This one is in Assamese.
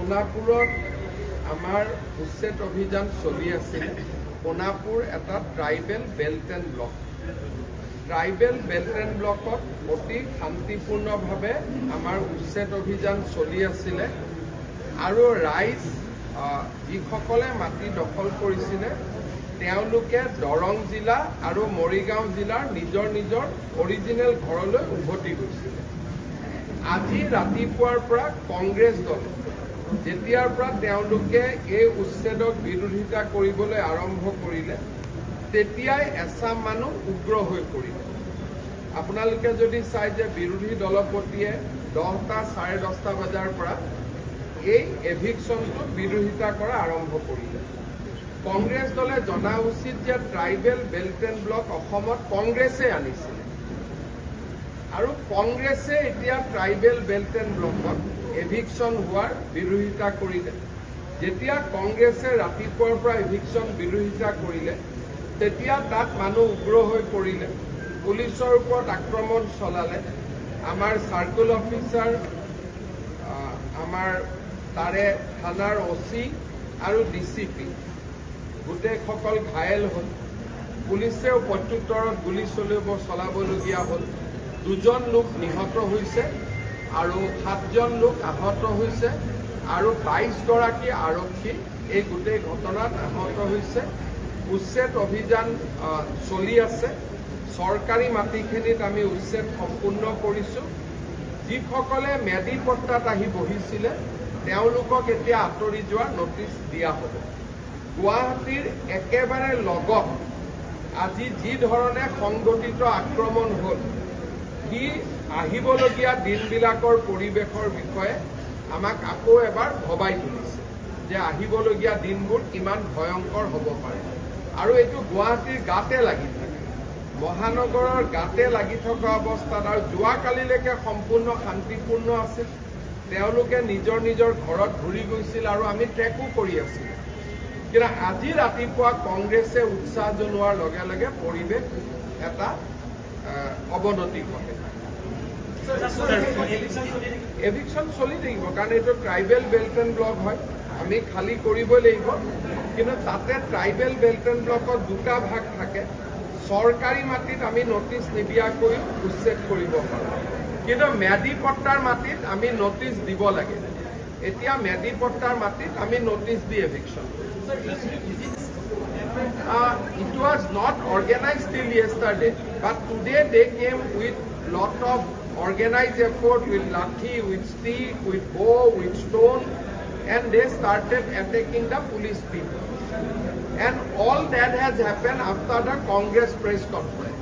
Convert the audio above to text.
সোণাপুৰত আমাৰ উচ্ছেদ অভিযান চলি আছিল। সোণাপুৰ এটা tribal belt and block. Tribal belt and ব্লকত অতি শান্তিপূৰ্ণভাৱে আমাৰ উচ্ছেদ অভিযান চলি আছিলে আৰু ৰাইজ যিসকলে মাটি দখল কৰিছিলে তেওঁলোকে দৰং জিলা আৰু মৰিগাঁও জিলাৰ নিজৰ নিজৰ অৰিজিনেল ঘৰলৈ উভতি গৈছিলে। আজি ৰাতিপুৱাৰ পৰা কংগ্ৰেছ দলে যেতিয়াৰ পৰা তেওঁলোকে এই উচ্ছেদক বিৰোধিতা কৰিবলৈ আৰম্ভ কৰিলে তেতিয়াই এচাম মানুহ উগ্ৰ হৈ পৰিলে। আপোনালোকে যদি চাই যে বিৰোধী দলপতিয়ে 10টা 10:30 বজাৰ পৰা এই এভিকশ্যনটোক বিৰোধিতা কৰা আৰম্ভ কৰিলে। কংগ্ৰেছ দলে জনা উচিত যে ট্ৰাইবেল বেল্ট এণ্ড ব্লক অসমত কংগ্ৰেছে আনিছিলে আৰু কংগ্ৰেছে এতিয়া ট্ৰাইবেল বেল্ট এণ্ড ব্লকত এভিকশ্যন হোৱাৰ বিৰোধিতা কৰিলে। যেতিয়া কংগ্ৰেছে ৰাতিপুৱাৰ পৰা এভিকশ্যন বিৰোধিতা কৰিলে তেতিয়া তাত মানুহ উগ্ৰ হৈ পৰিলে, পুলিচৰ ওপৰত আক্ৰমণ চলালে। আমাৰ চাৰ্কুল অফিচাৰ, আমাৰ তাৰে থানাৰ OC আৰু DCP গোটেইসকল ঘায়েল হ'ল। পুলিচেও প্ৰত্যুত্তৰত গুলী চলাবলগীয়া হ'ল। 2জন লোক নিহত হৈছে আৰু 7জন লোক আহত হৈছে আৰু 22গৰাকী আৰক্ষী এই গোটেই ঘটনাত আহত হৈছে। উচ্ছেদ অভিযান চলি আছে। চৰকাৰী মাটিখিনিত আমি উচ্ছেদ সম্পূৰ্ণ কৰিছোঁ। যিসকলে মেডি পট্টাত আহি বহিছিলে তেওঁলোকক এতিয়া আঁতৰি যোৱাৰ নটিচ দিয়া হ'ব। গুৱাহাটীৰ একেবাৰে লগত আজি যি ধৰণে সংগঠিত আক্ৰমণ হ'ল সি আহিবলগীয়া দিনবিলাকৰ পৰিৱেশৰ বিষয়ে আমাক আকৌ এবাৰ ভবাই তুলিছে যে আহিবলগীয়া দিনবোৰ কিমান ভয়ংকৰ হ'ব পাৰে। আৰু এইটো গুৱাহাটীৰ গাতে লাগি থাকে, মহানগৰৰ গাতে লাগি থকা অৱস্থাত আৰু যোৱাকালিলৈকে সম্পূৰ্ণ শান্তিপূৰ্ণ আছিল। তেওঁলোকে নিজৰ নিজৰ ঘৰত ঘূৰি গৈছিল আৰু আমি ট্ৰেকো কৰি আছিলোঁ। কিন্তু আজি ৰাতিপুৱা কংগ্ৰেছে উৎসাহ জনোৱাৰ লগে লগে পৰিৱেশ এটা অৱনতি ঘটে। এভিকশ্যন চলি থাকিব কাৰণ এইটো ট্ৰাইবেল বেল্ট এণ্ড ব্লক হয়, আমি খালী কৰিবই লাগিব। কিন্তু তাতে ট্ৰাইবেল বেল্ট এণ্ড ব্লকত 2টা ভাগ থাকে। চৰকাৰী মাটিত আমি নটিচ নিদিয়াকৈ উচ্ছেদ কৰিব পাৰোঁ, কিন্তু মেডি পট্টাৰ মাটিত আমি নটিচ দিব লাগে। এতিয়া মেডি পট্টাৰ মাটিত আমি notice the eviction. It was not organized till yesterday, but today they came with lot of organized effort, with lathi, with stick, with bow, with stone, and they started attacking the police people. And all that has happened after the Congress press conference.